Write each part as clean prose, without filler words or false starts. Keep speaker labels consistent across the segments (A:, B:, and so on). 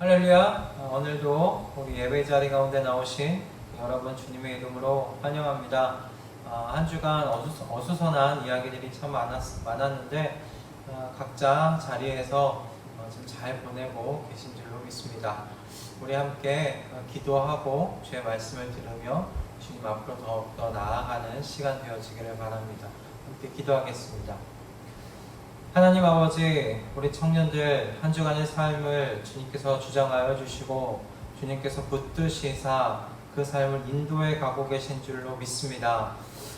A: 할렐루야. 오늘도 우리 예배 자리 가운데 나오신 여러분 주님의 이름으로 환영합니다. 한 주간 어수선한 이야기들이 참 많았는데 각자 자리에서 좀 잘 보내고 계신 줄로 믿습니다. 우리 함께 기도하고 주의 말씀을 들으며 주님 앞으로 더욱더 나아가는 시간 되어지기를 바랍니다. 함께 기도하겠습니다. 하나님 아버지, 우리 청년들 한 주간의 삶을 주님께서 주장하여 주시고 주님께서 붙드시사 그 삶을 인도해 가고 계신 줄로 믿습니다.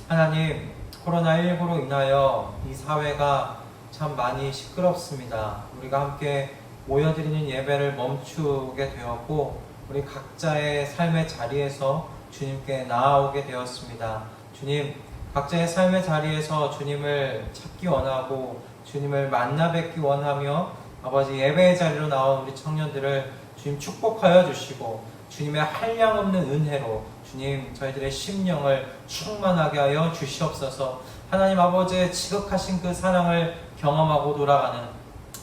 A: 하나님, 코로나19로 인하여 이 사회가 참 많이 시끄럽습니다. 우리가 함께 모여드리는 예배를 멈추게 되었고 우리 각자의 삶의 자리에서 주님께 나아오게 되었습니다. 주님, 각자의 삶의 자리에서 주님을 찾기 원하고 주님을 만나 뵙기 원하며 아버지 예배의 자리로 나온 우리 청년들을 주님 축복하여 주시고 주님의 한량없는 은혜로 주님 저희들의 심령을 충만하게 하여 주시옵소서. 하나님 아버지의 지극하신 그 사랑을 경험하고 돌아가는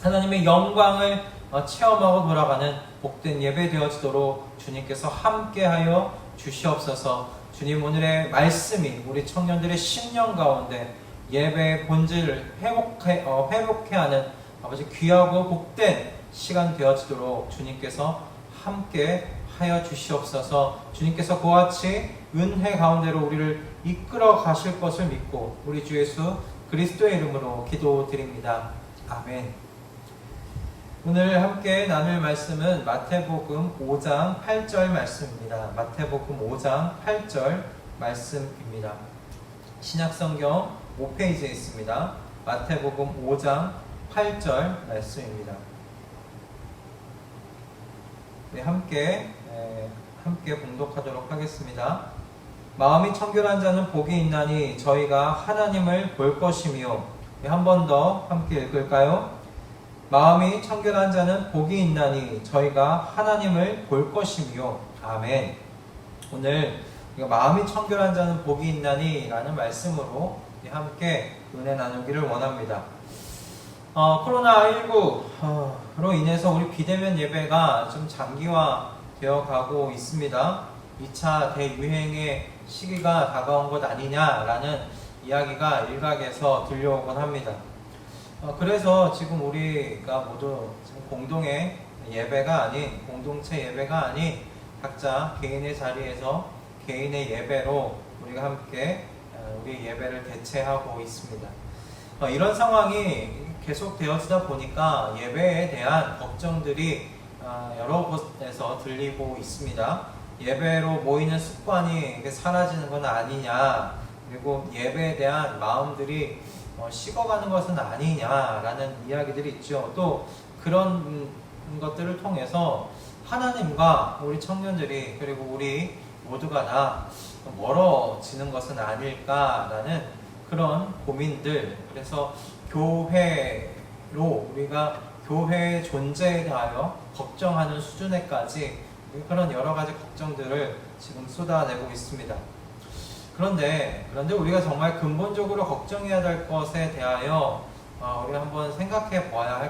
A: 하나님의 영광을 체험하고 돌아가는 복된 예배 되어지도록 주님께서 함께하여 주시옵소서. 주님, 오늘의 말씀이 우리 청년들의 심령 가운데 예배의 본질을 회복해 하는 아버지 귀하고 복된 시간 되어지도록 주님께서 함께 하여 주시옵소서. 주님께서 그와 같이 은혜 가운데로 우리를 이끌어 가실 것을 믿고 우리 주 예수 그리스도의 이름으로 기도드립니다. 아멘. 오늘 함께 나눌 말씀은 마태복음 5장 8절 말씀입니다. 마태복음 5장 8절 말씀입니다. 신약성경 5페이지에 있습니다. 마태복음 5장 8절 말씀입니다. 네, 함께 봉독하도록 하겠습니다. 마음이 청결한 자는 복이 있나니 저희가 하나님을 볼 것이며. 한 번 더 함께 읽을까요? 마음이 청결한 자는 복이 있나니 저희가 하나님을 볼 것이며. 아멘. 오늘 마음이 청결한 자는 복이 있나니 라는 말씀으로 함께 은혜 나누기를 원합니다. 코로나19로 인해서 우리 비대면 예배가 좀 장기화되어 가고 있습니다. 2차 대유행의 시기가 다가온 것 아니냐라는 이야기가 일각에서 들려오곤 합니다. 그래서 지금 우리가 모두 공동의 예배가 아닌, 공동체 예배가 아닌 각자 개인의 자리에서 개인의 예배로 우리가 함께 우리 예배를 대체하고 있습니다. 이런 상황이 계속 되어지다 보니까 예배에 대한 걱정들이 여러 곳에서 들리고 있습니다. 예배로 모이는 습관이 사라지는 건 아니냐, 그리고 예배에 대한 마음들이 식어가는 것은 아니냐라는 이야기들이 있죠. 또 그런 것들을 통해서 하나님과 우리 청년들이 그리고 우리 모두가 다 멀어지는 것은 아닐까라는 그런 고민들, 그래서 교회로 우리가 교회의 존재에 대하여 걱정하는 수준에까지 그런 여러 가지 걱정들을 지금 쏟아내고 있습니다. 그런데 우리가 정말 근본적으로 걱정해야 될 것에 대하여 우리가 한번 생각해 보아야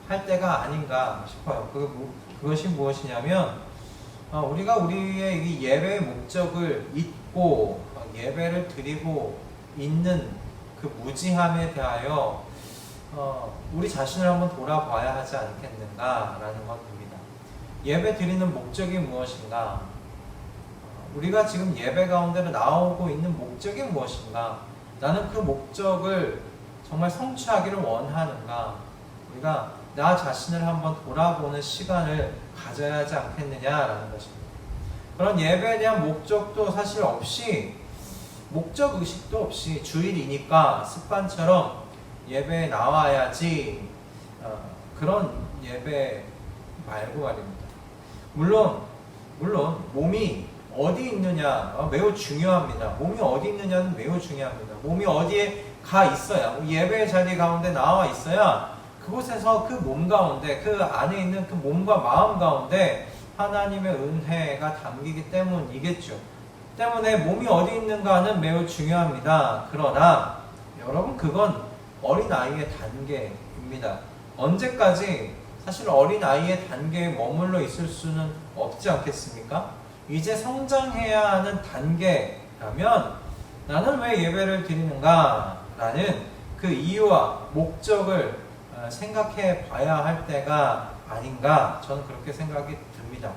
A: 할 때가 아닌가 싶어요. 그것이 무엇이냐면 우리가 우리의 이 예배의 목적을 잊고 예배를 드리고 있는 그 무지함에 대하여 우리 자신을 한번 돌아봐야 하지 않겠는가라는 것입니다. 예배 드리는 목적이 무엇인가? 우리가 지금 예배 가운데로 나오고 있는 목적이 무엇인가? 나는 그 목적을 정말 성취하기를 원하는가? 우리가 나 자신을 한번 돌아보는 시간을 가져야 하지 않겠느냐라는 것입니다. 그런 예배에 대한 목적도 사실 없이, 목적 의식도 없이 주일이니까 습관처럼 예배에 나와야지, 그런 예배 말고 말입니다. 물론 몸이 어디 있느냐 매우 중요합니다. 몸이 어디 있느냐는 매우 중요합니다. 몸이 어디에 가 있어야, 예배의 자리 가운데 나와 있어야 그곳에서 그 몸 가운데, 그 안에 있는 그 몸과 마음 가운데 하나님의 은혜가 담기기 때문이겠죠. 때문에 몸이 어디 있는가는 매우 중요합니다. 그러나 여러분, 그건 어린아이의 단계입니다. 언제까지 사실 어린아이의 단계에 머물러 있을 수는 없지 않겠습니까? 이제 성장해야 하는 단계라면 나는 왜 예배를 드리는가? 라는 그 이유와 목적을 생각해 봐야 할 때가 아닌가? 저는 그렇게 생각이 듭니다.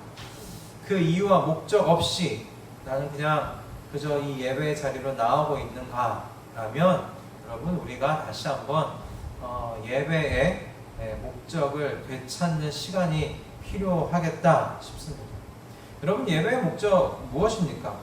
A: 그 이유와 목적 없이 나는 그냥 그저 이 예배의 자리로 나오고 있는가? 라면 여러분 우리가 다시 한번 예배의 목적을 되찾는 시간이 필요하겠다 싶습니다. 여러분 예배의 목적 무엇입니까?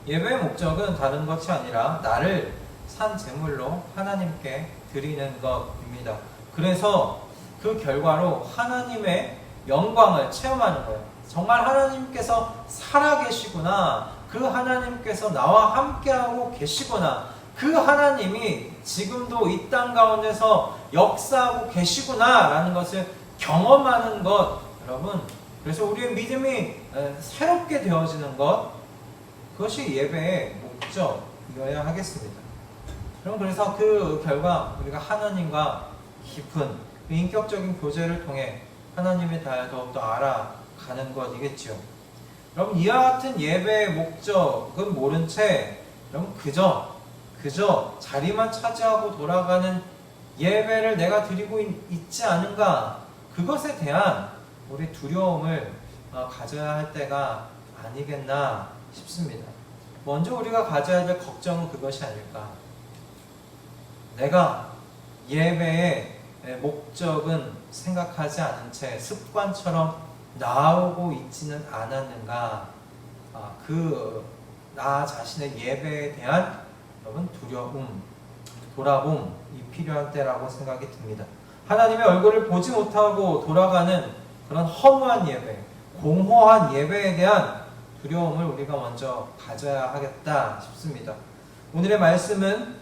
A: 예배의 목적은 다른 것이 아니라 나를 산 제물로 하나님께 드리는 것입니다. 그래서 그 결과로 하나님의 영광을 체험하는 거예요. 정말 하나님께서 살아계시구나, 그 하나님께서 나와 함께하고 계시구나, 그 하나님이 지금도 이 땅 가운데서 역사하고 계시구나 라는 것을 경험하는 것, 여러분, 그래서 우리의 믿음이 새롭게 되어지는 것, 그것이 예배의 목적이어야 하겠습니다. 여러분, 그래서 그 결과 우리가 하나님과 깊은 그 인격적인 교제를 통해 하나님에 대해 더욱더 알아가는 것이겠지요. 여러분, 이와 같은 예배의 목적은 모른 채 여러분 그저 자리만 차지하고 돌아가는 예배를 내가 드리고 있지 않은가, 그것에 대한 우리 두려움을 가져야 할 때가 아니겠나 싶습니다. 먼저 우리가 가져야 될 걱정은 그것이 아닐까. 내가 예배의 목적은 생각하지 않은 채 습관처럼 나오고 있지는 않았는가. 나 자신의 예배에 대한 여러분 두려움, 돌아봄이 필요한 때라고 생각이 듭니다. 하나님의 얼굴을 보지 못하고 돌아가는 그런 허무한 예배, 공허한 예배에 대한 두려움을 우리가 먼저 가져야 하겠다 싶습니다. 오늘의 말씀은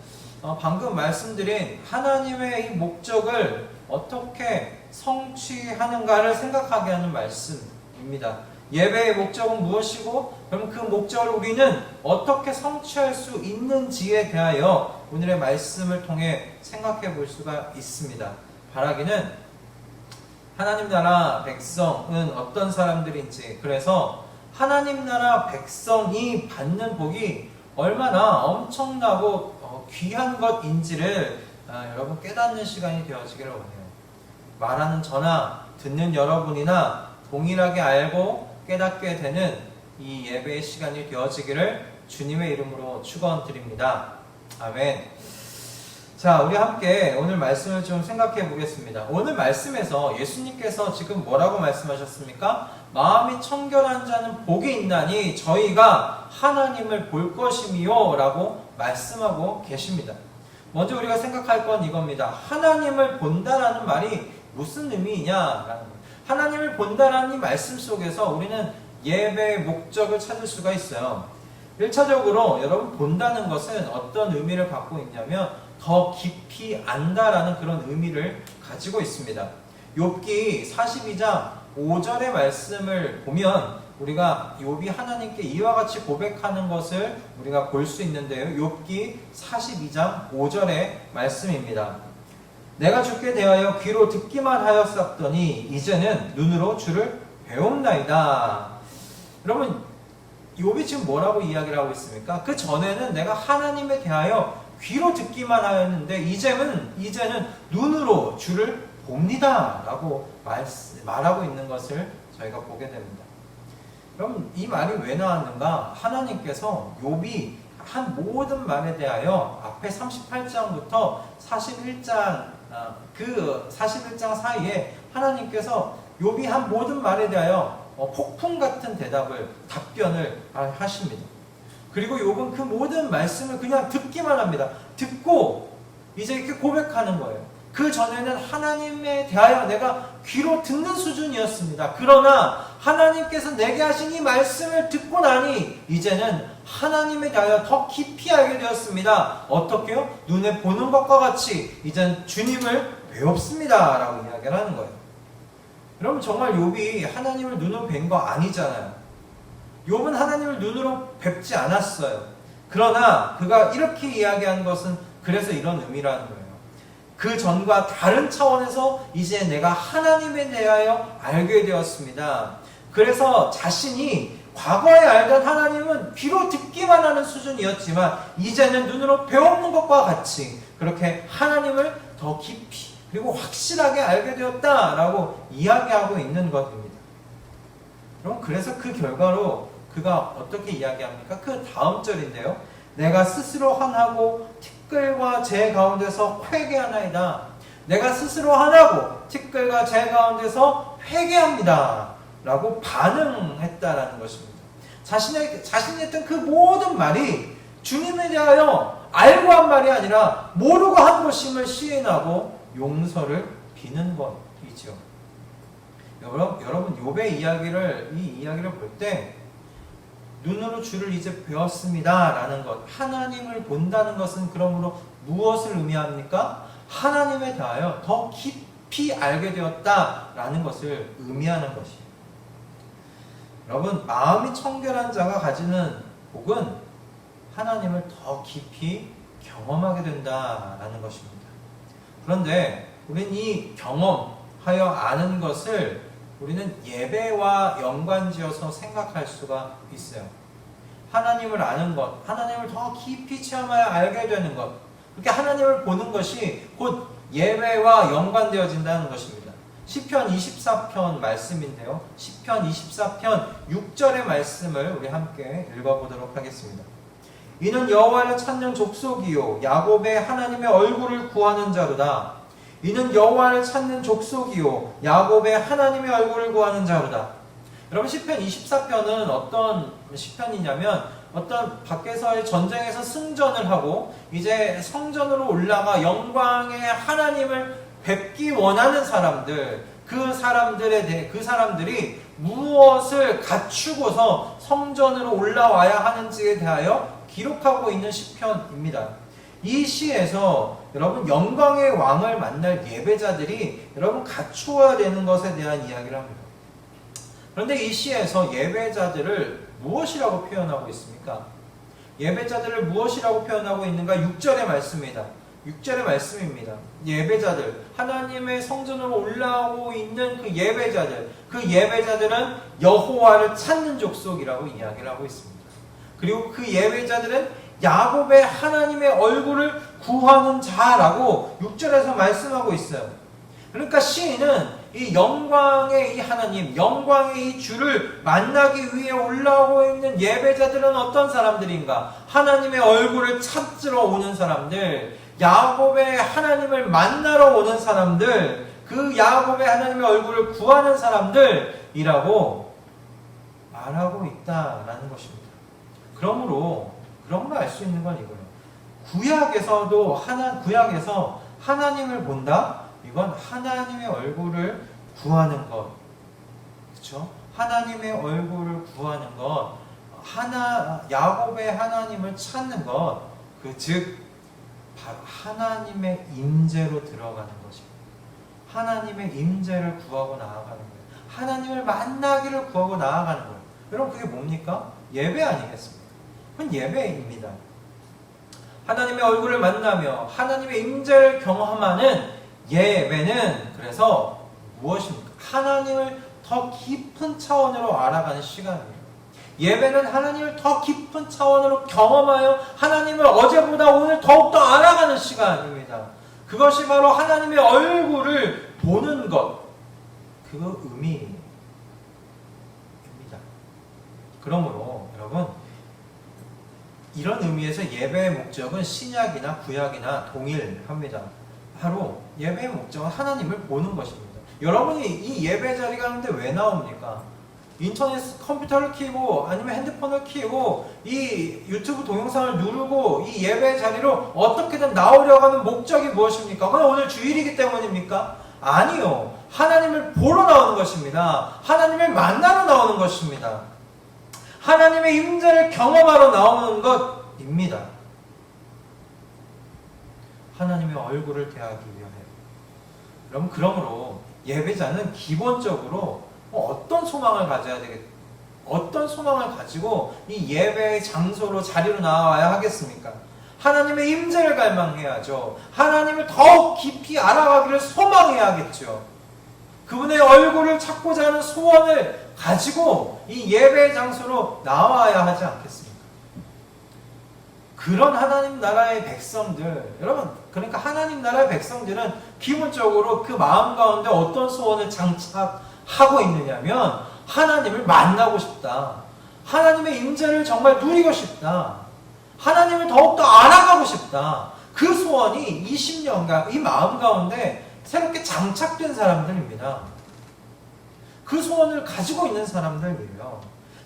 A: 방금 말씀드린 하나님의 이 목적을 어떻게 성취하는가를 생각하게 하는 말씀입니다. 예배의 목적은 무엇이고, 그럼 그 목적을 우리는 어떻게 성취할 수 있는지에 대하여 오늘의 말씀을 통해 생각해 볼 수가 있습니다. 바라기는 하나님 나라 백성은 어떤 사람들인지, 그래서 하나님 나라 백성이 받는 복이 얼마나 엄청나고 귀한 것인지를 여러분 깨닫는 시간이 되어지기를 원해요. 말하는 저나 듣는 여러분이나 동일하게 알고 깨닫게 되는 이 예배의 시간이 되어지기를 주님의 이름으로 축원드립니다. 아멘. 자, 우리 함께 오늘 말씀을 좀 생각해 보겠습니다. 오늘 말씀에서 예수님께서 지금 뭐라고 말씀하셨습니까? 마음이 청결한 자는 복이 있나니 저희가 하나님을 볼 것이미요 라고 말씀하고 계십니다. 먼저 우리가 생각할 건 이겁니다. 하나님을 본다라는 말이 무슨 의미이냐라는 거예요. 하나님을 본다라는 이 말씀 속에서 우리는 예배의 목적을 찾을 수가 있어요. 1차적으로 여러분, 본다는 것은 어떤 의미를 갖고 있냐면 더 깊이 안다라는 그런 의미를 가지고 있습니다. 욥기 42장 5절의 말씀을 보면 우리가 욥이 하나님께 이와 같이 고백하는 것을 우리가 볼 수 있는데요. 욥기 42장 5절의 말씀입니다. 내가 주께 대하여 귀로 듣기만 하였었더니 이제는 눈으로 주를 배움나이다. 여러분, 욥이 지금 뭐라고 이야기를 하고 있습니까? 그 전에는 내가 하나님에 대하여 귀로 듣기만 하였는데 이제는 눈으로 주를 봅니다 라고 말하고 있는 것을 저희가 보게 됩니다. 그럼 이 말이 왜 나왔는가? 하나님께서 욥이 한 모든 말에 대하여 앞에 38장부터 41장 그 41장 사이에 하나님께서 욥이 한 모든 말에 대하여 폭풍 같은 답변을 하십니다. 그리고 욥은 그 모든 말씀을 그냥 듣기만 합니다. 듣고 이제 이렇게 고백하는 거예요. 그 전에는 하나님에 대하여 내가 귀로 듣는 수준이었습니다. 그러나 하나님께서 내게 하신 이 말씀을 듣고 나니 이제는 하나님에 대하여 더 깊이 알게 되었습니다. 어떻게요? 눈에 보는 것과 같이 이제는 주님을 배웁습니다 라고 이야기를 하는 거예요. 여러분, 정말 욥이 하나님을 눈으로 뵌 거 아니잖아요. 욥은 하나님을 눈으로 뵙지 않았어요. 그러나 그가 이렇게 이야기한 것은 그래서 이런 의미라는 거예요. 그 전과 다른 차원에서 이제 내가 하나님에 대하여 알게 되었습니다. 그래서 자신이 과거에 알던 하나님은 귀로 듣기만 하는 수준이었지만 이제는 눈으로 배우는 것과 같이 그렇게 하나님을 더 깊이 그리고 확실하게 알게 되었다라고 이야기하고 있는 것입니다. 그럼 그래서 그 결과로 그가 어떻게 이야기합니까? 그 다음 절인데요. 내가 스스로 한하고 티끌과 재 가운데서 회개하나이다. 내가 스스로 한하고 티끌과 재 가운데서 회개합니다. 라고 반응했다라는 것입니다. 자신이 했던 그 모든 말이 주님에 대하여 알고 한 말이 아니라 모르고 한 것임을 시인하고 용서를 비는 것이죠. 여러분 욥의 이 이야기를 볼 때 눈으로 주를 이제 배웠습니다 라는 것, 하나님을 본다는 것은 그러므로 무엇을 의미합니까? 하나님에 대하여 더 깊이 알게 되었다라는 것을 의미하는 것이에요. 여러분, 마음이 청결한 자가 가지는 복은 하나님을 더 깊이 경험하게 된다라는 것입니다. 그런데 우리는 이 경험하여 아는 것을 우리는 예배와 연관지어서 생각할 수가 있어요. 하나님을 아는 것, 하나님을 더 깊이 체험하여 알게 되는 것, 그렇게 하나님을 보는 것이 곧 예배와 연관되어진다는 것입니다. 시편 24편 말씀인데요. 시편 24편 6절의 말씀을 우리 함께 읽어보도록 하겠습니다. 이는 여호와를 찾는 족속이요 야곱의 하나님의 얼굴을 구하는 자로다. 이는 여호와를 찾는 족속이요 야곱의 하나님의 얼굴을 구하는 자로다. 여러분, 시편 24편은 어떤 시편이냐면 어떤 밖에서의 전쟁에서 승전을 하고 이제 성전으로 올라가 영광의 하나님을 뵙기 원하는 사람들, 그 사람들이 무엇을 갖추고서 성전으로 올라와야 하는지에 대하여 기록하고 있는 시편입니다. 이 시에서 여러분 영광의 왕을 만날 예배자들이 여러분 갖추어야 되는 것에 대한 이야기를 합니다. 그런데 이 시에서 예배자들을 무엇이라고 표현하고 있습니까? 예배자들을 무엇이라고 표현하고 있는가? 6절의 말씀입니다. 6절의 말씀입니다. 예배자들, 하나님의 성전으로 올라오고 있는 그 예배자들은 여호와를 찾는 족속이라고 이야기를 하고 있습니다. 그리고 그 예배자들은 야곱의 하나님의 얼굴을 구하는 자라고 6절에서 말씀하고 있어요. 그러니까 시인은 이 영광의 이 하나님, 영광의 이 주를 만나기 위해 올라오고 있는 예배자들은 어떤 사람들인가? 하나님의 얼굴을 찾으러 오는 사람들, 야곱의 하나님을 만나러 오는 사람들, 그 야곱의 하나님의 얼굴을 구하는 사람들이라고 말하고 있다라는 것입니다. 그러므로 알 수 있는 건 이거예요. 구약에서 하나님을 본다? 이건 하나님의 얼굴을 구하는 것. 그렇죠? 하나님의 얼굴을 구하는 것. 야곱의 하나님을 찾는 것. 즉 바로 하나님의 임재로 들어가는 것입니다. 하나님의 임재를 구하고 나아가는 거예요. 하나님을 만나기를 구하고 나아가는 거예요. 여러분, 그게 뭡니까? 예배 아니겠습니까? 그건 예배입니다. 하나님의 얼굴을 만나며 하나님의 임재를 경험하는 예배는 그래서 무엇입니까? 하나님을 더 깊은 차원으로 알아가는 시간입니다. 예배는 하나님을 더 깊은 차원으로 경험하여 하나님을 어제보다 오늘 더욱더 알아가는 시간입니다. 그것이 바로 하나님의 얼굴을 보는 것, 그 의미입니다. 그러므로 여러분, 이런 의미에서 예배의 목적은 신약이나 구약이나 동일합니다. 바로 예배의 목적은 하나님을 보는 것입니다. 여러분이 이 예배 자리 가는데 왜 나옵니까? 인터넷 컴퓨터를 켜고 아니면 핸드폰을 켜고 이 유튜브 동영상을 누르고 이 예배 자리로 어떻게든 나오려고 하는 목적이 무엇입니까? 그건 오늘 주일이기 때문입니까? 아니요. 하나님을 보러 나오는 것입니다. 하나님을 만나러 나오는 것입니다. 하나님의 임재를 경험하러 나오는 것입니다. 하나님의 얼굴을 대하기 위하여. 여러분, 그러므로 예배자는 기본적으로 어떤 소망을 가져야 되겠습니까? 어떤 소망을 가지고 이 예배의 장소로 자리로 나와야 하겠습니까? 하나님의 임재를 갈망해야죠. 하나님을 더욱 깊이 알아가기를 소망해야겠죠. 그분의 얼굴을 찾고자 하는 소원을 가지고 이 예배 장소로 나와야 하지 않겠습니까? 그런 하나님 나라의 백성들, 여러분, 그러니까 하나님 나라의 백성들은 기본적으로 그 마음 가운데 어떤 소원을 장착하고 있느냐면 하나님을 만나고 싶다. 하나님의 임재를 정말 누리고 싶다. 하나님을 더욱더 알아가고 싶다. 그 소원이 20년간 이 마음 가운데 새롭게 장착된 사람들입니다. 그 소원을 가지고 있는 사람들이에요.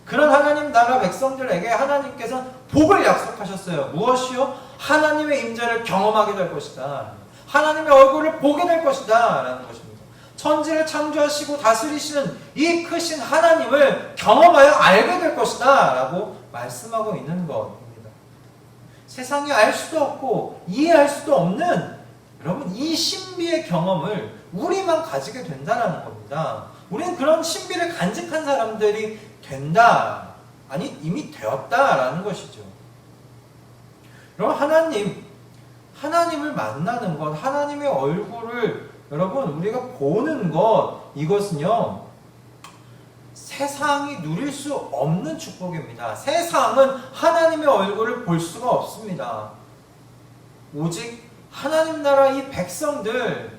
A: 그런 하나님 나라 백성들에게 하나님께서 복을 약속하셨어요. 무엇이요? 하나님의 임재를 경험하게 될 것이다. 하나님의 얼굴을 보게 될 것이다. 라는 것입니다. 천지를 창조하시고 다스리시는 이 크신 하나님을 경험하여 알게 될 것이다. 라고 말씀하고 있는 것입니다. 세상이 알 수도 없고 이해할 수도 없는 여러분 이 신비의 경험을 우리만 가지게 된다는 겁니다. 우리는 그런 신비를 간직한 사람들이 된다. 아니 이미 되었다라는 것이죠. 여러분 하나님을 만나는 것, 하나님의 얼굴을 여러분 우리가 보는 것, 이것은요 세상이 누릴 수 없는 축복입니다. 세상은 하나님의 얼굴을 볼 수가 없습니다. 오직 하나님 나라 이 백성들,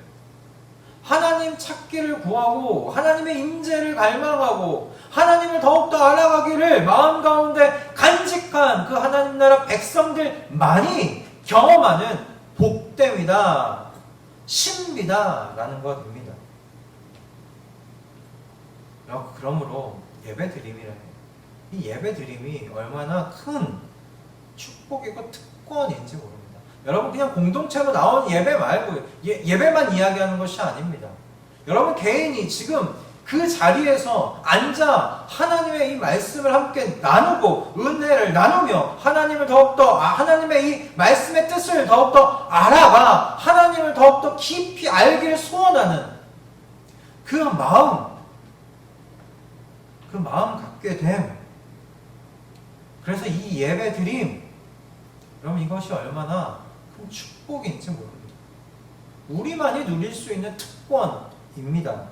A: 하나님 찾기를 구하고 하나님의 임재를 갈망하고 하나님을 더욱더 알아가기를 마음 가운데 간직한 그 하나님 나라 백성들만이 경험하는 복됨이다, 신비다라는 것입니다. 그러므로 예배드림이라는 이 예배드림이 얼마나 큰 축복이고 특권인지 모릅니다. 여러분 그냥 공동체로 나온 예배 말고 예배만 이야기하는 것이 아닙니다. 여러분 개인이 지금 그 자리에서 앉아 하나님의 이 말씀을 함께 나누고 은혜를 나누며 하나님을 더욱더 하나님의 이 말씀의 뜻을 더욱더 알아가 하나님을 더욱더 깊이 알기를 소원하는 그 마음 갖게 됨. 그래서 이 예배 드림, 여러분 이것이 얼마나 큰 축복인지 모릅니다. 우리만이 누릴 수 있는 특권입니다.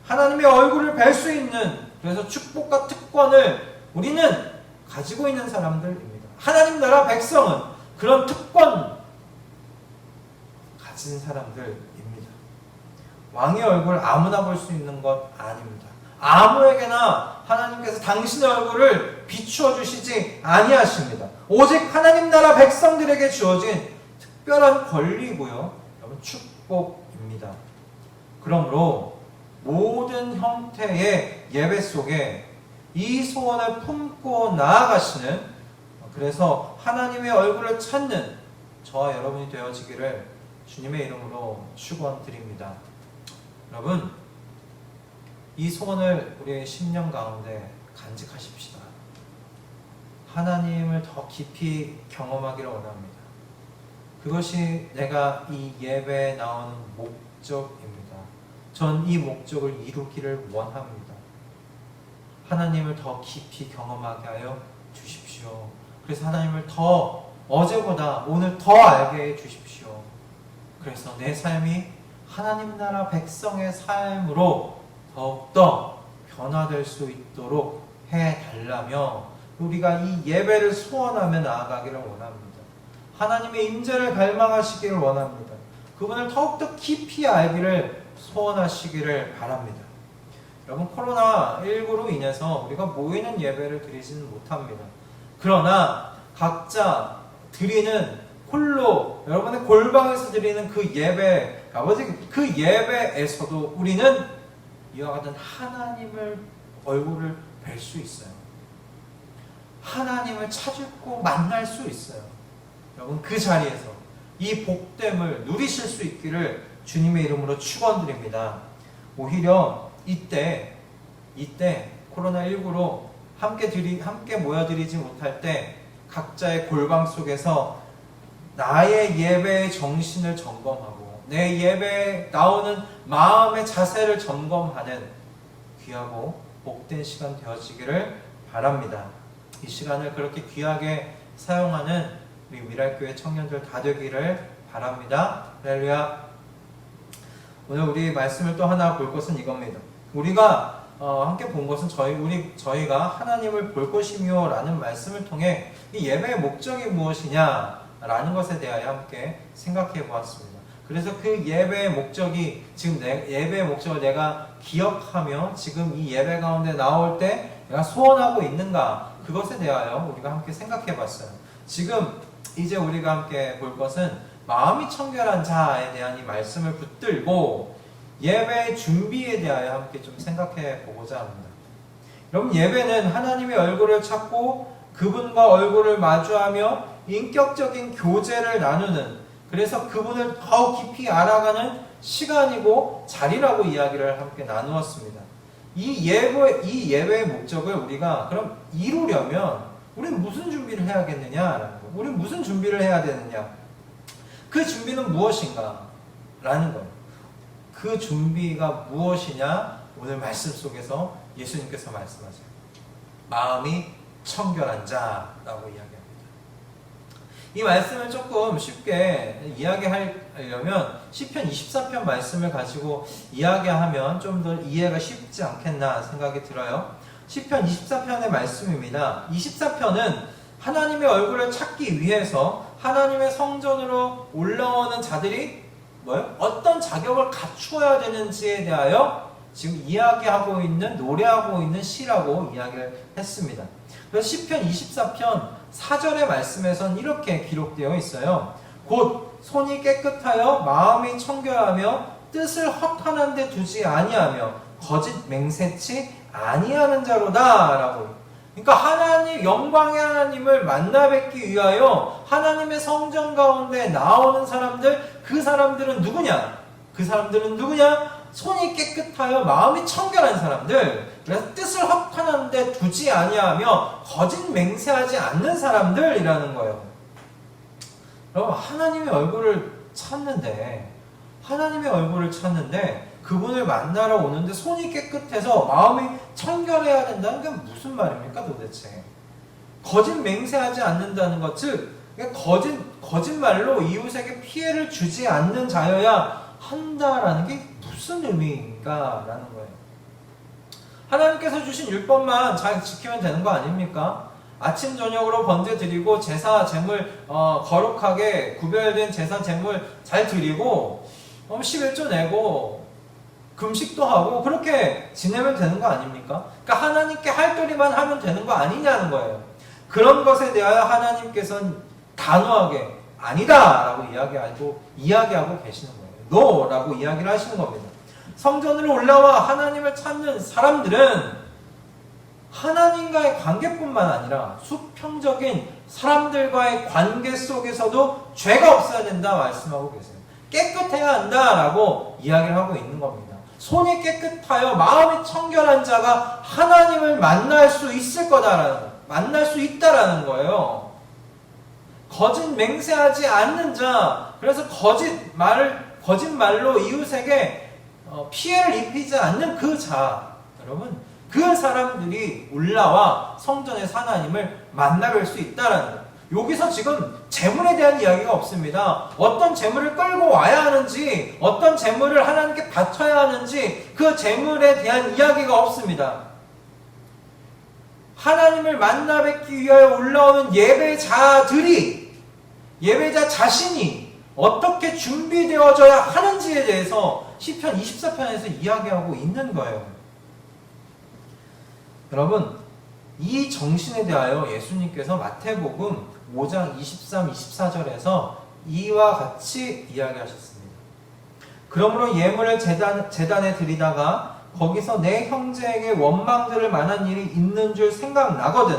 A: 하나님의 얼굴을 뵐 수 있는, 그래서 축복과 특권을 우리는 가지고 있는 사람들입니다. 하나님 나라 백성은 그런 특권 가진 사람들입니다. 왕의 얼굴 아무나 볼 수 있는 것 아닙니다. 아무에게나 하나님께서 당신의 얼굴을 비추어 주시지 아니하십니다. 오직 하나님 나라 백성들에게 주어진 특별한 권리고요, 여러분 축복입니다. 그러므로 모든 형태의 예배 속에 이 소원을 품고 나아가시는, 그래서 하나님의 얼굴을 찾는 저와 여러분이 되어지기를 주님의 이름으로 축원드립니다. 여러분 이 소원을 우리의 심령 가운데 간직하십시다. 하나님을 더 깊이 경험하기를 원합니다. 그것이 내가 이 예배에 나오는 목적입니다. 전 이 목적을 이루기를 원합니다. 하나님을 더 깊이 경험하게 하여 주십시오. 그래서 하나님을 더 어제보다 오늘 더 알게 해 주십시오. 그래서 내 삶이 하나님 나라 백성의 삶으로 더욱더 변화될 수 있도록 해달라며 우리가 이 예배를 소원하며 나아가기를 원합니다. 하나님의 임재를 갈망하시기를 원합니다. 그분을 더욱더 깊이 알기를 소원하시기를 바랍니다. 여러분 코로나19로 인해서 우리가 모이는 예배를 드리지는 못합니다. 그러나 각자 드리는 홀로 여러분의 골방에서 드리는 그 예배, 아버지 그 예배에서도 우리는 이와 같은 하나님을 얼굴을 뵐 수 있어요. 하나님을 찾고 만날 수 있어요. 여러분 그 자리에서 이 복됨을 누리실 수 있기를 주님의 이름으로 축원드립니다. 오히려 이때 코로나19로 함께 모여드리지 못할 때 각자의 골방 속에서 나의 예배의 정신을 점검하고 내 예배에 나오는 마음의 자세를 점검하는 귀하고 복된 시간 되어지기를 바랍니다. 이 시간을 그렇게 귀하게 사용하는 우리 미랄교회 청년들 다 되기를 바랍니다. 할렐루야. 오늘 우리 말씀을 또 하나 볼 것은 이겁니다. 우리가 함께 본 것은 저희가 하나님을 볼 것이며 라는 말씀을 통해 이 예배의 목적이 무엇이냐 라는 것에 대하여 함께 생각해 보았습니다. 그래서 그 예배의 목적이 지금 예배의 목적을 내가 기억하며 지금 이 예배 가운데 나올 때 내가 소원하고 있는가, 그것에 대하여 우리가 함께 생각해 봤어요. 지금 이제 우리가 함께 볼 것은 마음이 청결한 자에 대한 이 말씀을 붙들고 예배의 준비에 대하여 함께 좀 생각해 보고자 합니다. 여러분, 예배는 하나님의 얼굴을 찾고 그분과 얼굴을 마주하며 인격적인 교제를 나누는, 그래서 그분을 더 깊이 알아가는 시간이고 자리라고 이야기를 함께 나누었습니다. 이 예배의 목적을 우리가 그럼 이루려면 우리는 무슨 준비를 해야겠느냐라는 거예요. 우리는 무슨 준비를 해야 되느냐? 그 준비는 무엇인가? 라는 거예요. 그 준비가 무엇이냐? 오늘 말씀 속에서 예수님께서 말씀하세요. 마음이 청결한 자라고 이야기합니다. 이 말씀을 조금 쉽게 이야기하려면 시편 24편 말씀을 가지고 이야기하면 좀 더 이해가 쉽지 않겠나 생각이 들어요. 시편 24편의 말씀입니다. 24편은 하나님의 얼굴을 찾기 위해서 하나님의 성전으로 올라오는 자들이 어떤 자격을 갖추어야 되는지에 대하여 지금 이야기하고 있는, 노래하고 있는 시라고 이야기를 했습니다. 그래서 시편 24편 4절의 말씀에선 이렇게 기록되어 있어요. 곧 손이 깨끗하여 마음이 청결하며 뜻을 허탄한 데 두지 아니하며 거짓 맹세치 아니하는 자로다 라고. 그러니까 하나님, 영광의 하나님을 만나 뵙기 위하여 하나님의 성전 가운데 나오는 사람들, 그 사람들은 누구냐? 손이 깨끗하여 마음이 청결한 사람들, 그래서 뜻을 허탄한 데 두지 아니하며 거짓 맹세하지 않는 사람들이라는 거예요. 여러분, 하나님의 얼굴을 찾는데 그분을 만나러 오는데 손이 깨끗해서 마음이 청결해야 된다는 게 무슨 말입니까 도대체? 거짓 맹세하지 않는다는 것, 즉 거짓말로 이웃에게 피해를 주지 않는 자여야 한다라는 게 무슨 의미인가 라는 거예요. 하나님께서 주신 율법만 잘 지키면 되는 거 아닙니까? 아침 저녁으로 번제 드리고 제사 제물 거룩하게 구별된 제사 제물 잘 드리고 11조 내고 금식도 하고 그렇게 지내면 되는 거 아닙니까? 그러니까 하나님께 할 도리만 하면 되는 거 아니냐는 거예요. 그런 것에 대하여 하나님께서는 단호하게 아니다 라고 이야기하고 계시는 거예요. No 라고 이야기를 하시는 겁니다. 성전으로 올라와 하나님을 찾는 사람들은 하나님과의 관계뿐만 아니라 수평적인 사람들과의 관계 속에서도 죄가 없어야 된다 말씀하고 계세요. 깨끗해야 한다라고 이야기를 하고 있는 겁니다. 손이 깨끗하여 마음이 청결한 자가 하나님을 만날 수 있다라는 거예요. 거짓 맹세하지 않는 자, 그래서 거짓말로 이웃에게 피해를 입히지 않는 그 자, 여러분, 그 사람들이 올라와 성전에서 하나님을 만나뵐 수 있다라는 거예요. 여기서 지금 재물에 대한 이야기가 없습니다. 어떤 재물을 끌고 와야 하는지, 어떤 재물을 하나님께 바쳐야 하는지 그 재물에 대한 이야기가 없습니다. 하나님을 만나 뵙기 위하여 올라오는 예배자 자신이 어떻게 준비되어져야 하는지에 대해서 시편 24편에서 이야기하고 있는 거예요. 여러분, 이 정신에 대하여 예수님께서 마태복음 5장 23, 24절에서 이와 같이 이야기하셨습니다. 그러므로 예물을 제단에 드리다가 거기서 내 형제에게 원망 들을 만한 일이 있는 줄 생각나거든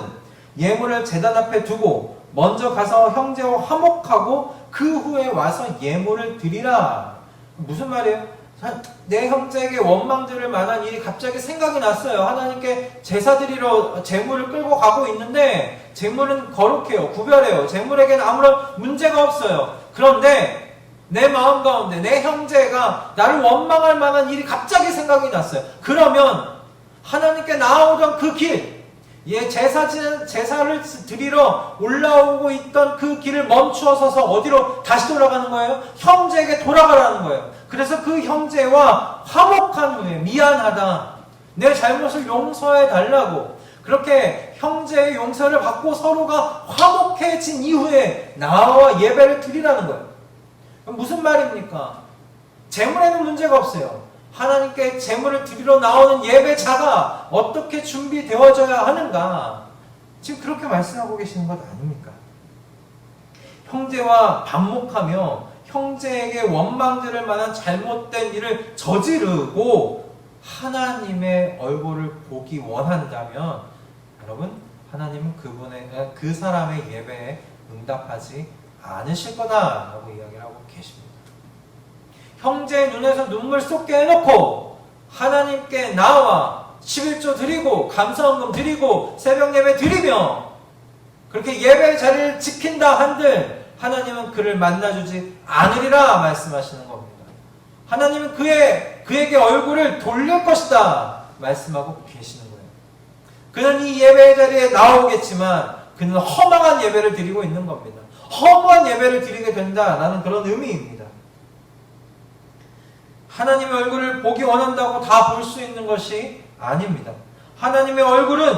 A: 예물을 제단 앞에 두고 먼저 가서 형제와 화목하고 그 후에 와서 예물을 드리라. 무슨 말이에요? 내 형제에게 원망 들을 만한 일이 갑자기 생각이 났어요. 하나님께 제사 드리러 제물을 끌고 가고 있는데 제물은 거룩해요. 구별해요. 제물에게는 아무런 문제가 없어요. 그런데 내 마음 가운데 내 형제가 나를 원망할 만한 일이 갑자기 생각이 났어요. 그러면 하나님께 나아오던 그 길, 제사를 드리러 올라오고 있던 그 길을 멈추어 서서 어디로 다시 돌아가는 거예요? 형제에게 돌아가라는 거예요. 그래서 그 형제와 화목한 후에 미안하다, 내 잘못을 용서해 달라고, 그렇게 형제의 용서를 받고 서로가 화목해진 이후에 나와 예배를 드리라는 거예요. 그럼 무슨 말입니까? 재물에는 문제가 없어요. 하나님께 재물을 드리러 나오는 예배자가 어떻게 준비되어져야 하는가? 지금 그렇게 말씀하고 계시는 것 아닙니까? 형제와 반목하며 형제에게 원망들을 만한 잘못된 일을 저지르고 하나님의 얼굴을 보기 원한다면 여러분, 하나님은 그 사람의 예배에 응답하지 않으실 거다라고 이야기를 하고 계십니다. 형제의 눈에서 눈물 쏟게 해놓고 하나님께 나와 11조 드리고 감사헌금 드리고 새벽 예배 드리며 그렇게 예배의 자리를 지킨다 한들 하나님은 그를 만나주지 않으리라 말씀하시는 겁니다. 하나님은 그에게 얼굴을 돌릴 것이다 말씀하고 계시는 거예요. 그는 이 예배의 자리에 나오겠지만 그는 허망한 예배를 드리고 있는 겁니다. 허무한 예배를 드리게 된다라는 그런 의미입니다. 하나님의 얼굴을 보기 원한다고 다 볼 수 있는 것이 아닙니다. 하나님의 얼굴은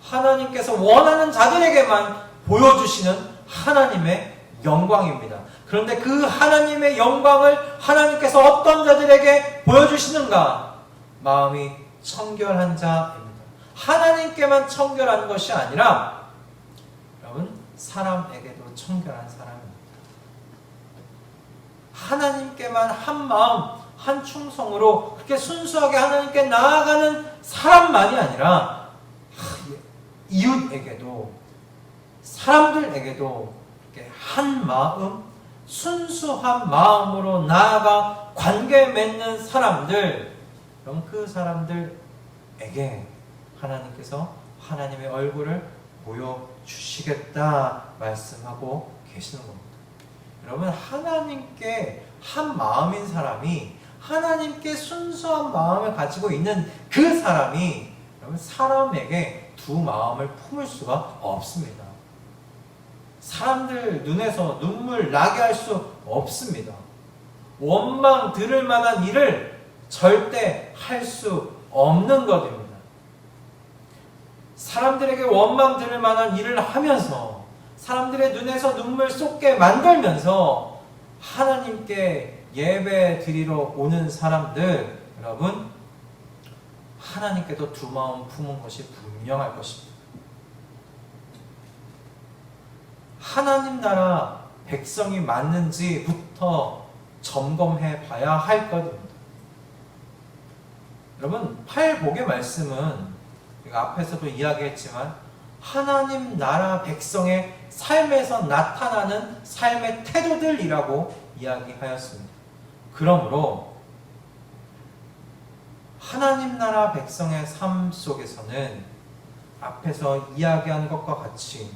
A: 하나님께서 원하는 자들에게만 보여주시는 하나님의 영광입니다. 그런데 그 하나님의 영광을 하나님께서 어떤 자들에게 보여주시는가? 마음이 청결한 자입니다. 하나님께만 청결한 것이 아니라 여러분, 사람에게도 청결한 사람입니다. 하나님께만 한 마음 한 충성으로 그렇게 순수하게 하나님께 나아가는 사람만이 아니라 이웃에게도 사람들에게도 이렇게 한 마음, 순수한 마음으로 나아가 관계 맺는 사람들, 그럼 그 사람들에게 하나님께서 하나님의 얼굴을 보여주시겠다 말씀하고 계시는 겁니다. 여러분, 하나님께 한 마음인 사람이, 하나님께 순수한 마음을 가지고 있는 그 사람이 여러분, 사람에게 두 마음을 품을 수가 없습니다. 사람들 눈에서 눈물 나게 할 수 없습니다. 원망 들을 만한 일을 절대 할 수 없는 것입니다. 사람들에게 원망 들을 만한 일을 하면서 사람들의 눈에서 눈물 쏟게 만들면서 하나님께 예배 드리러 오는 사람들, 여러분, 하나님께도 두 마음 품은 것이 분명할 것입니다. 하나님 나라 백성이 맞는지부터 점검해 봐야 할 것입니다. 여러분, 팔복의 말씀은 앞에서도 이야기했지만 하나님 나라 백성의 삶에서 나타나는 삶의 태도들이라고 이야기하였습니다. 그러므로 하나님 나라 백성의 삶 속에서는 앞에서 이야기한 것과 같이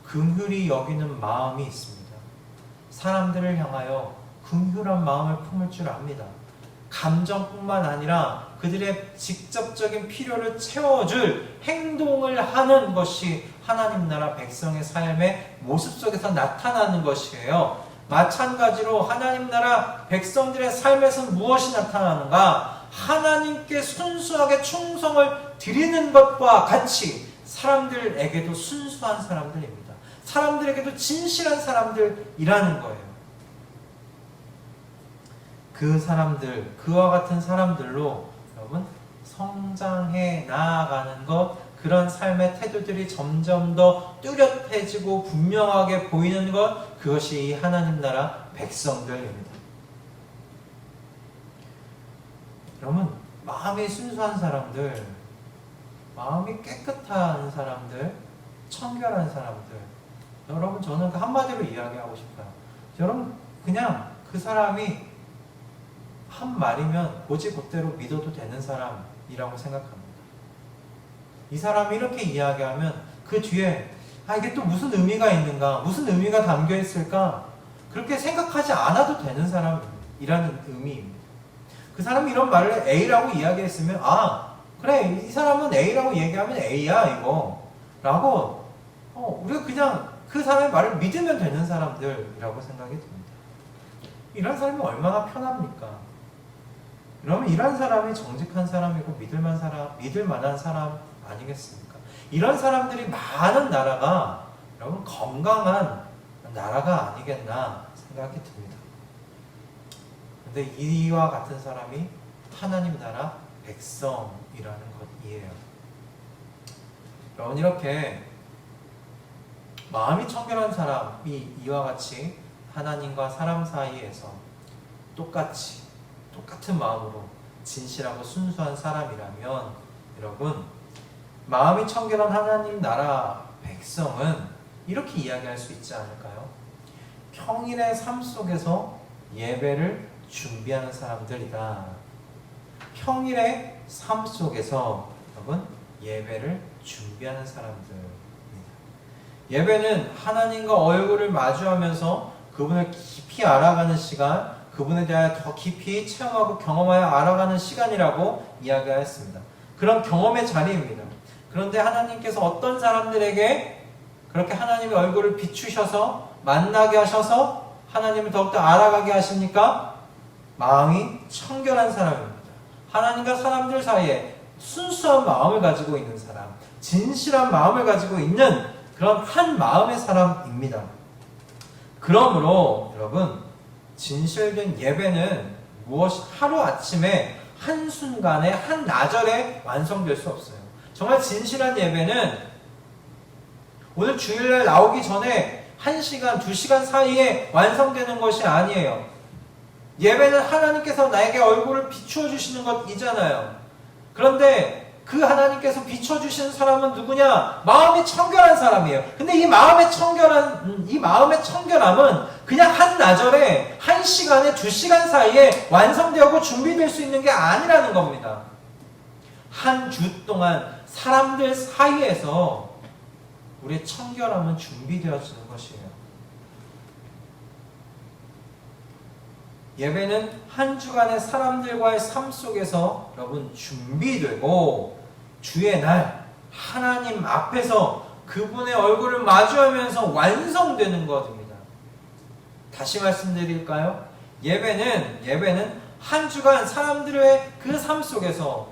A: 긍휼히 여기는 마음이 있습니다. 사람들을 향하여 긍휼한 마음을 품을 줄 압니다. 감정뿐만 아니라 그들의 직접적인 필요를 채워줄 행동을 하는 것이 하나님 나라 백성의 삶의 모습 속에서 나타나는 것이에요. 마찬가지로 하나님 나라 백성들의 삶에서 무엇이 나타나는가? 하나님께 순수하게 충성을 드리는 것과 같이 사람들에게도 순수한 사람들입니다. 사람들에게도 진실한 사람들이라는 거예요. 그 사람들, 그와 같은 사람들로 여러분 성장해 나아가는 것, 그런 삶의 태도들이 점점 더 뚜렷해지고 분명하게 보이는 것, 그것이 이 하나님 나라 백성들입니다. 여러분, 마음이 순수한 사람들, 마음이 깨끗한 사람들, 청결한 사람들, 여러분, 저는 그 한마디로 이야기하고 싶어요. 여러분, 그냥 그 사람이 한 말이면 곧대로 믿어도 되는 사람이라고 생각합니다. 이 사람이 이렇게 이야기하면 그 뒤에 이게 또 무슨 의미가 있는가, 무슨 의미가 담겨 있을까, 그렇게 생각하지 않아도 되는 사람이라는 의미입니다. 그 사람이 이런 말을 A라고 이야기했으면 그래, 이 사람은 A라고 얘기하면 A야 이거 라고 우리가 그냥 그 사람의 말을 믿으면 되는 사람들이라고 생각이 듭니다. 이런 사람이 얼마나 편합니까? 그러면 이런 사람이 정직한 사람이고 믿을 만한 사람 아니겠습니까? 이런 사람들이 많은 나라가 여러분 건강한 나라가 아니겠나 생각이 듭니다. 근데 이와 같은 사람이 하나님 나라 백성이라는 것이에요. 여러분, 이렇게 마음이 청결한 사람이 이와 같이 하나님과 사람 사이에서 똑같은 마음으로 진실하고 순수한 사람이라면, 여러분, 마음이 청결한 하나님 나라 백성은 이렇게 이야기할 수 있지 않을까요? 평일의 삶 속에서 예배를 준비하는 사람들이다. 평일의 삶 속에서 여러분 예배를 준비하는 사람들입니다. 예배는 하나님과 얼굴을 마주하면서 그분을 깊이 알아가는 시간, 그분에 대하여 더 깊이 체험하고 경험하여 알아가는 시간이라고 이야기하였습니다. 그런 경험의 자리입니다. 그런데 하나님께서 어떤 사람들에게 그렇게 하나님의 얼굴을 비추셔서 만나게 하셔서 하나님을 더욱더 알아가게 하십니까? 마음이 청결한 사람입니다. 하나님과 사람들 사이에 순수한 마음을 가지고 있는 사람, 진실한 마음을 가지고 있는 그런 한 마음의 사람입니다. 그러므로 여러분, 진실된 예배는 무엇이 하루아침에 한순간에 한나절에 완성될 수 없어요. 정말 진실한 예배는 오늘 주일날 나오기 전에 1시간, 2시간 사이에 완성되는 것이 아니에요. 예배는 하나님께서 나에게 얼굴을 비추어 주시는 것이잖아요. 그런데 그 하나님께서 비춰주시는 사람은 누구냐? 마음이 청결한 사람이에요. 근데 이 마음의 청결함은 그냥 한나절에 1시간에 2시간 사이에 완성되고 준비될 수 있는 게 아니라는 겁니다. 한 주 동안 사람들 사이에서 우리의 청결함은 준비되어지는 것이에요. 예배는 한 주간의 사람들과의 삶 속에서 여러분 준비되고 주의 날 하나님 앞에서 그분의 얼굴을 마주하면서 완성되는 것입니다. 다시 말씀드릴까요? 예배는 한 주간 사람들의 그 삶 속에서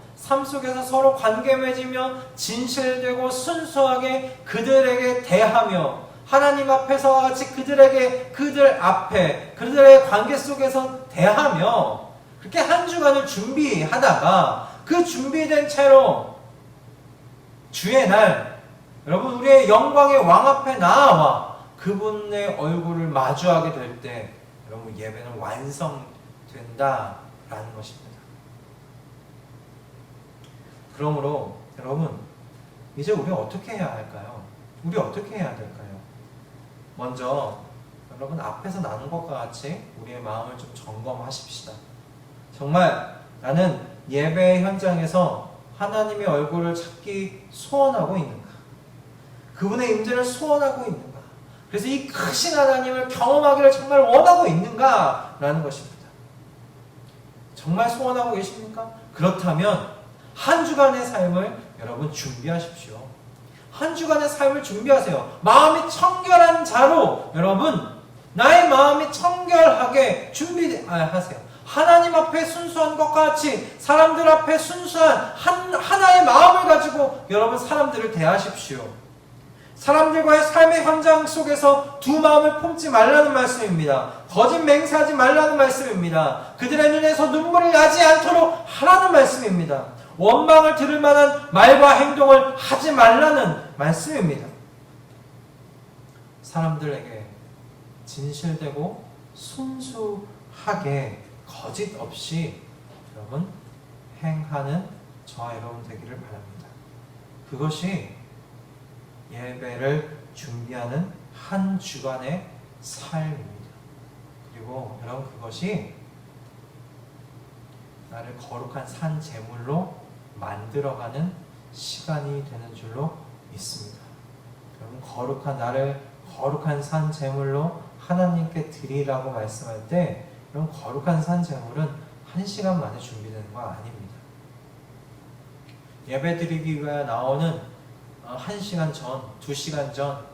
A: 서로 관계 맺으며 진실되고 순수하게 그들에게 대하며 하나님 앞에서 같이 그들 앞에 그들의 관계 속에서 대하며 그렇게 한 주간을 준비하다가 그 준비된 채로 주의 날 여러분 우리의 영광의 왕 앞에 나와 그분의 얼굴을 마주하게 될 때 여러분 예배는 완성된다라는 것입니다. 그러므로 여러분 이제 우리 어떻게 해야 할까요? 우리 어떻게 해야 될까요? 먼저 여러분 앞에서 나눈 것과 같이 우리의 마음을 좀 점검하십시다. 정말 나는 예배 현장에서 하나님의 얼굴을 찾기 소원하고 있는가? 그분의 임재를 소원하고 있는가? 그래서 이 크신 하나님을 경험하기를 정말 원하고 있는가? 라는 것입니다. 정말 소원하고 계십니까? 그렇다면 한 주간의 삶을 여러분 준비하십시오. 한 주간의 삶을 준비하세요. 마음이 청결한 자로 여러분 나의 마음이 청결하게 준비하세요. 하나님 앞에 순수한 것과 같이 사람들 앞에 순수한 하나의 마음을 가지고 여러분 사람들을 대하십시오. 사람들과의 삶의 현장 속에서 두 마음을 품지 말라는 말씀입니다. 거짓 맹세하지 말라는 말씀입니다. 그들의 눈에서 눈물이 나지 않도록 하라는 말씀입니다. 원망을 들을 만한 말과 행동을 하지 말라는 말씀입니다. 사람들에게 진실되고 순수하게 거짓 없이 여러분 행하는 저와 여러분 되기를 바랍니다. 그것이 예배를 준비하는 한 주간의 삶입니다. 그리고 여러분 그것이 나를 거룩한 산 제물로 만들어가는 시간이 되는 줄로 믿습니다. 여러분 나를 거룩한 산 제물로 하나님께 드리라고 말씀할 때 여러분 거룩한 산 제물은 1시간 만에 준비되는 거 아닙니다. 예배 드리기 위해 나오는 1시간 전, 2시간 전,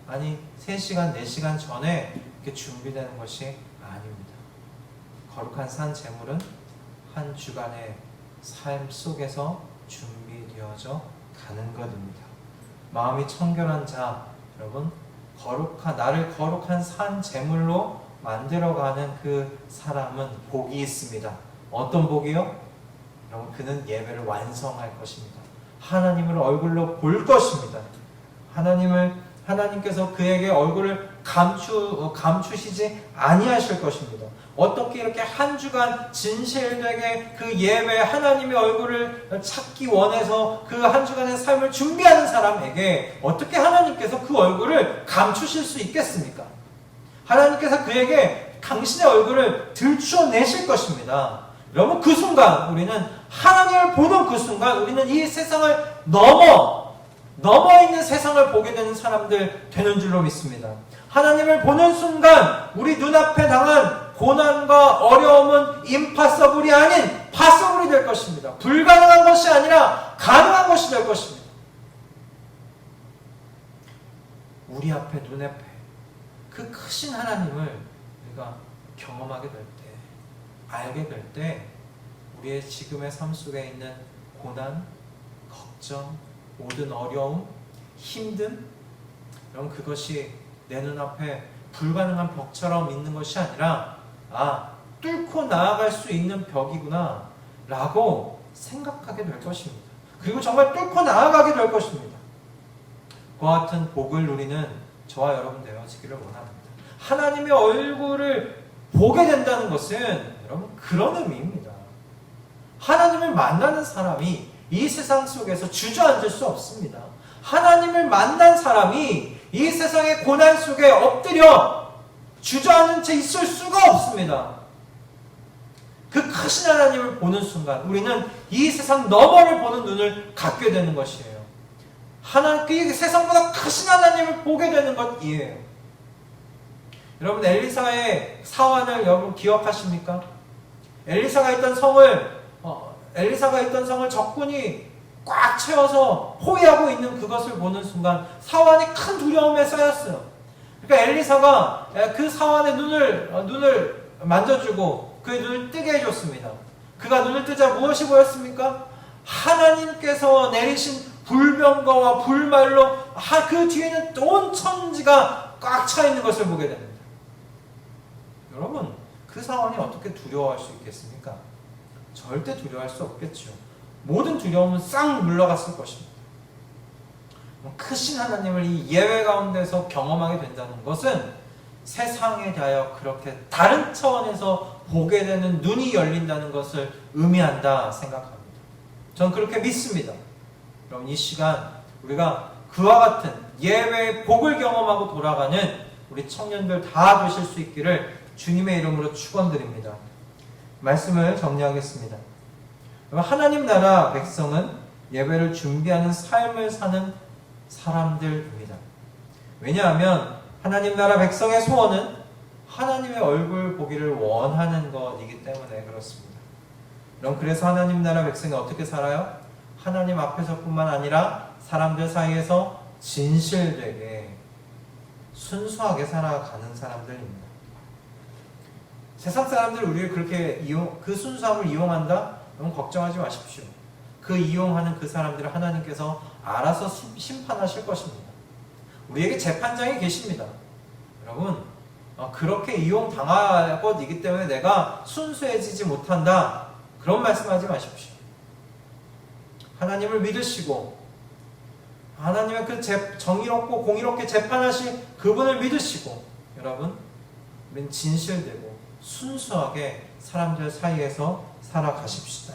A: 아니 3시간, 4시간 전에 이렇게 준비되는 것이 아닙니다. 거룩한 산 제물은 한 주간의 삶 속에서 준비되어져 가는 것입니다. 마음이 청결한 자, 여러분, 나를 거룩한 산 제물로 만들어가는 그 사람은 복이 있습니다. 어떤 복이요? 여러분, 그는 예배를 완성할 것입니다. 하나님을 얼굴로 볼 것입니다. 하나님께서 그에게 얼굴을 감추시지 아니하실 것입니다. 어떻게 이렇게 한 주간 진실되게 그 예배 하나님의 얼굴을 찾기 원해서 그 한 주간의 삶을 준비하는 사람에게 어떻게 하나님께서 그 얼굴을 감추실 수 있겠습니까? 하나님께서 그에게 당신의 얼굴을 들추어내실 것입니다. 여러분, 그 순간 우리는 하나님을 보는 그 순간 우리는 이 세상을 넘어 있는 세상을 보게 되는 사람들 되는 줄로 믿습니다. 하나님을 보는 순간 우리 눈앞에 당한 고난과 어려움은 임파서블이 아닌 파서블이 될 것입니다. 불가능한 것이 아니라 가능한 것이 될 것입니다. 우리 앞에 눈앞에 그 크신 하나님을 우리가 경험하게 될 때, 알게 될 때 우리의 지금의 삶 속에 있는 고난, 걱정, 모든 어려움, 힘듦, 여러분, 그것이 내 눈앞에 불가능한 벽처럼 있는 것이 아니라 뚫고 나아갈 수 있는 벽이구나 라고 생각하게 될 것입니다. 그리고 정말 뚫고 나아가게 될 것입니다. 그와 같은 복을 누리는 저와 여러분 되어지기를 원합니다. 하나님의 얼굴을 보게 된다는 것은 여러분 그런 의미입니다. 하나님을 만나는 사람이 이 세상 속에서 주저앉을 수 없습니다. 하나님을 만난 사람이 이 세상의 고난 속에 엎드려 주저앉은 채 있을 수가 없습니다. 그 크신 하나님을 보는 순간 우리는 이 세상 너머를 보는 눈을 갖게 되는 것이에요. 그 세상보다 크신 하나님을 보게 되는 것이에요. 여러분, 엘리사의 사환을 여러분 기억하십니까? 엘리사가 있던 성을 적군이 꽉 채워서 포위하고 있는 그것을 보는 순간 사환이 큰 두려움에 쌓였어요. 그러니까 엘리사가 그 사환의 눈을 만져주고 그의 눈을 뜨게 해줬습니다. 그가 눈을 뜨자 무엇이 보였습니까? 하나님께서 내리신 불병거와 불말로 그 뒤에는 온 천지가 꽉 차 있는 것을 보게 됩니다. 여러분, 그 사환이 어떻게 두려워할 수 있겠습니까? 절대 두려워할 수 없겠죠. 모든 두려움은 싹 물러갔을 것입니다. 크신 하나님을 이 예외 가운데서 경험하게 된다는 것은 세상에 대하여 그렇게 다른 차원에서 보게 되는 눈이 열린다는 것을 의미한다 생각합니다. 저는 그렇게 믿습니다. 그럼 이 시간 우리가 그와 같은 예외의 복을 경험하고 돌아가는 우리 청년들 다 되실 수 있기를 주님의 이름으로 축원드립니다. 말씀을 정리하겠습니다. 하나님 나라 백성은 예배를 준비하는 삶을 사는 사람들입니다. 왜냐하면 하나님 나라 백성의 소원은 하나님의 얼굴 보기를 원하는 것이기 때문에 그렇습니다. 그럼 그래서 하나님 나라 백성이 어떻게 살아요? 하나님 앞에서뿐만 아니라 사람들 사이에서 진실되게 순수하게 살아가는 사람들입니다. 세상 사람들 우리를 그렇게 그 순수함을 이용한다? 그럼 걱정하지 마십시오. 그 이용하는 그 사람들을 하나님께서 알아서 심판하실 것입니다. 우리에게 재판장이 계십니다. 여러분, 그렇게 이용당할 것이기 때문에 내가 순수해지지 못한다. 그런 말씀하지 마십시오. 하나님을 믿으시고 하나님의 그 정의롭고 공의롭게 재판하신 그분을 믿으시고 여러분, 우리는 진실되고 순수하게 사람들 사이에서 살아가십시다.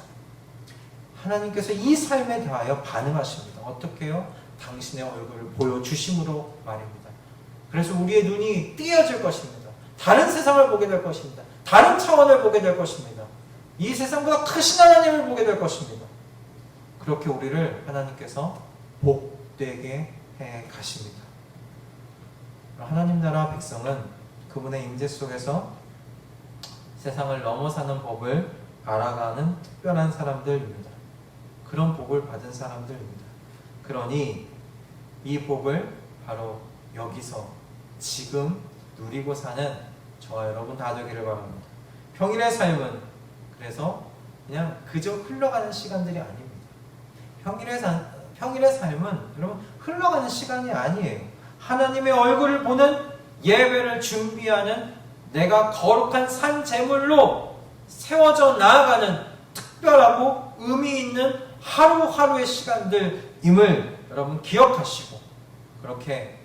A: 하나님께서 이 삶에 대하여 반응하십니다. 어떻게 해요? 당신의 얼굴을 보여주심으로 말입니다. 그래서 우리의 눈이 띄어질 것입니다. 다른 세상을 보게 될 것입니다. 다른 차원을 보게 될 것입니다. 이 세상보다 크신 하나님을 보게 될 것입니다. 그렇게 우리를 하나님께서 복되게 해 가십니다. 하나님 나라 백성은 그분의 임재 속에서 세상을 넘어 사는 법을 알아가는 특별한 사람들입니다. 그런 복을 받은 사람들입니다. 그러니 이 복을 바로 여기서 지금 누리고 사는 저와 여러분 다 되기를 바랍니다. 평일의 삶은 그래서 그냥 그저 흘러가는 시간들이 아닙니다. 평일의 삶은 여러분 흘러가는 시간이 아니에요. 하나님의 얼굴을 보는 예배를 준비하는 내가 거룩한 산 제물로 세워져 나아가는 특별하고 의미 있는 하루하루의 시간들임을 여러분 기억하시고 그렇게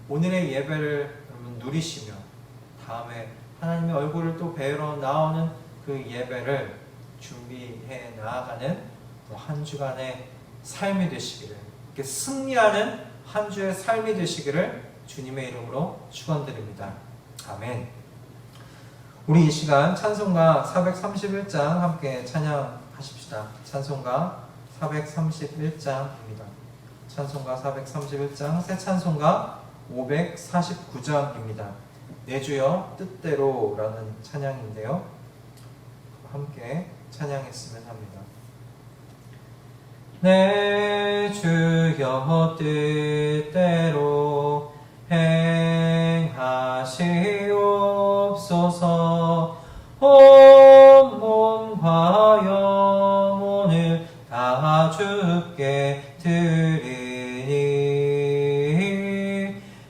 A: 오늘의 예배를 여러분 누리시며 다음에 하나님의 얼굴을 또 뵈러 나오는 그 예배를 준비해 나아가는 또 한 주간의 삶이 되시기를, 이렇게 승리하는 한 주의 삶이 되시기를 주님의 이름으로 축원드립니다. 아멘. 우리 이 시간 찬송가 431장 함께 찬양하십시다. 찬송가 431장입니다. 찬송가 431장 새 찬송가 549장입니다. 내 주여 뜻대로라는 찬양인데요. 함께 찬양했으면 합니다. 내 주여 뜻대로 행하시옵소서. 온 몸과 영혼을 다 주께 드리니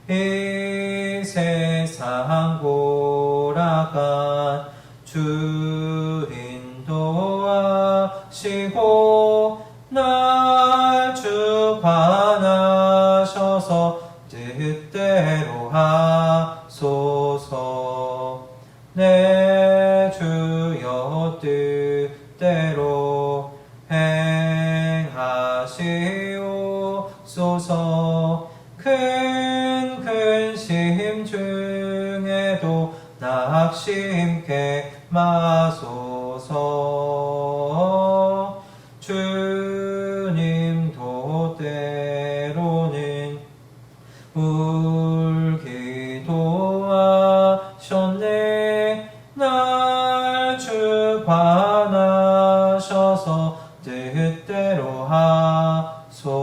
A: 이 세상 고락한 주 인도하시고 날 주관하셔서 뜻대로 하소서. 내 주여 뜻대로 행하시옵소서. 큰 근심 중에도 낙심케 마소서. 주님도 때로는 울기도 하셨네. 날 주관하셔서 뜻대로 하소서.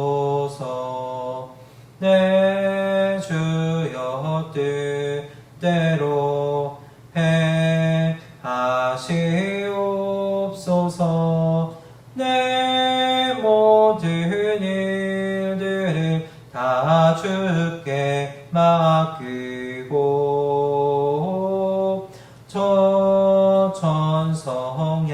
A: 내 주여 뜻대로 행하시옵소서. 내 모든 일들을 다 주께 맡기고 저 천성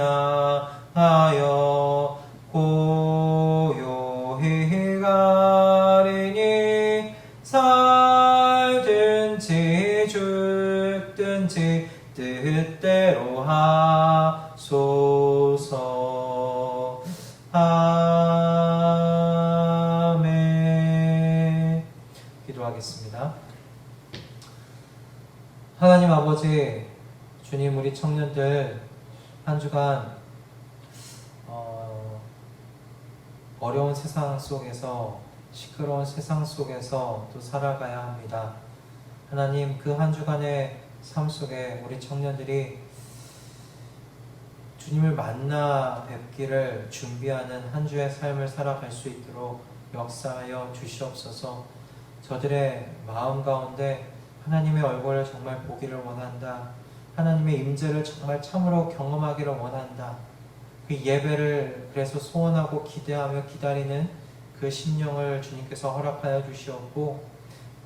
A: 향하여 고요히 가리니 살든지 죽든지 뜻대로 하소서. 아멘. 기도하겠습니다. 하나님 아버지, 주님, 우리 청년들 한 주간 어려운 세상 속에서, 시끄러운 세상 속에서 또 살아가야 합니다. 하나님, 그 한 주간의 삶 속에 우리 청년들이 주님을 만나 뵙기를 준비하는 한 주의 삶을 살아갈 수 있도록 역사하여 주시옵소서. 저들의 마음 가운데 하나님의 얼굴을 정말 보기를 원한다. 하나님의 임재를 정말 참으로 경험하기를 원한다. 그 예배를 그래서 소원하고 기대하며 기다리는 그 심령을 주님께서 허락하여 주시옵고,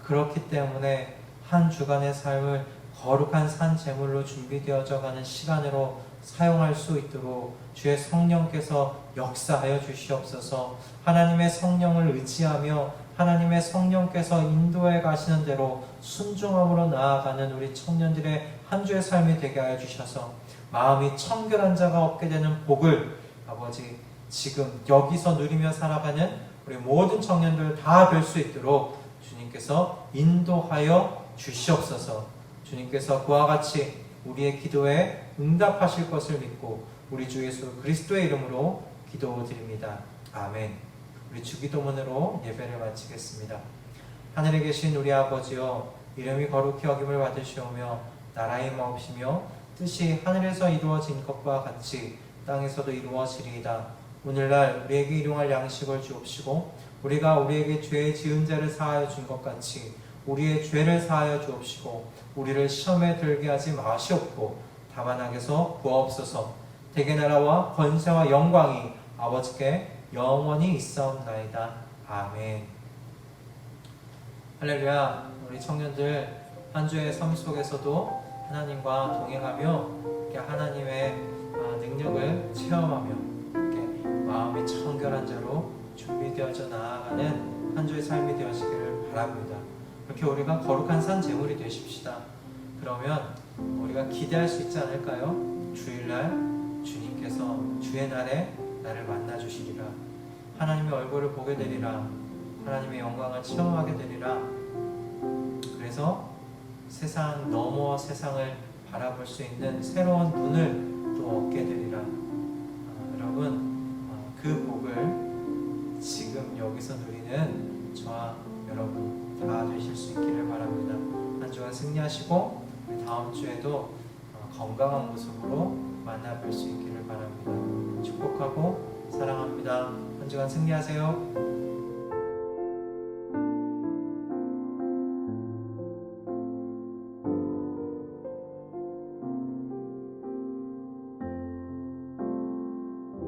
A: 그렇기 때문에 한 주간의 삶을 거룩한 산 제물로 준비되어져 가는 시간으로 사용할 수 있도록 주의 성령께서 역사하여 주시옵소서. 하나님의 성령을 의지하며 하나님의 성령께서 인도해 가시는 대로 순종함으로 나아가는 우리 청년들의 한 주의 삶이 되게 하여 주셔서 마음이 청결한 자가 얻게 되는 복을 아버지 지금 여기서 누리며 살아가는 우리 모든 청년들 다 뵐 수 있도록 주님께서 인도하여 주시옵소서. 주님께서 그와 같이 우리의 기도에 응답하실 것을 믿고 우리 주 예수 그리스도의 이름으로 기도드립니다. 아멘. 우리 주기도문으로 예배를 마치겠습니다. 하늘에 계신 우리 아버지여, 이름이 거룩히 여김을 받으시오며 나라의 마옵시며 뜻이 하늘에서 이루어진 것과 같이 땅에서도 이루어지리이다. 오늘날 우리에게 일용할 양식을 주옵시고 우리가 우리에게 죄 지은 자를 사하여 준 것 같이 우리의 죄를 사하여 주옵시고 우리를 시험에 들게 하지 마시옵고 다만 악에서 구하옵소서. 대개 나라와 권세와 영광이 아버지께 영원히 있사옵나이다. 아멘. 할렐루야. 우리 청년들 한 주의 삶 속에서도 하나님과 동행하며 이렇게 하나님의 능력을 체험하며 이렇게 마음이 청결한 자로 준비되어져 나아가는 한 주의 삶이 되어지기를 바랍니다. 그렇게 우리가 거룩한 산 제물이 되십시다. 그러면 우리가 기대할 수 있지 않을까요? 주일날 주님께서 주의 날에 나를 만나 주시리라. 하나님의 얼굴을 보게 되리라. 하나님의 영광을 체험하게 되리라. 그래서 세상 너머 세상을 바라볼 수 있는 새로운 눈을 또 얻게 되리라. 여러분, 그 복을 지금 여기서 누리는 저와 여러분 다 되실 수 있기를 바랍니다. 한 주간 승리하시고 우리 다음 주에도 건강한 모습으로 만나뵐 수 있기를 바랍니다. 축복하고 사랑합니다. 한 주간 승리하세요.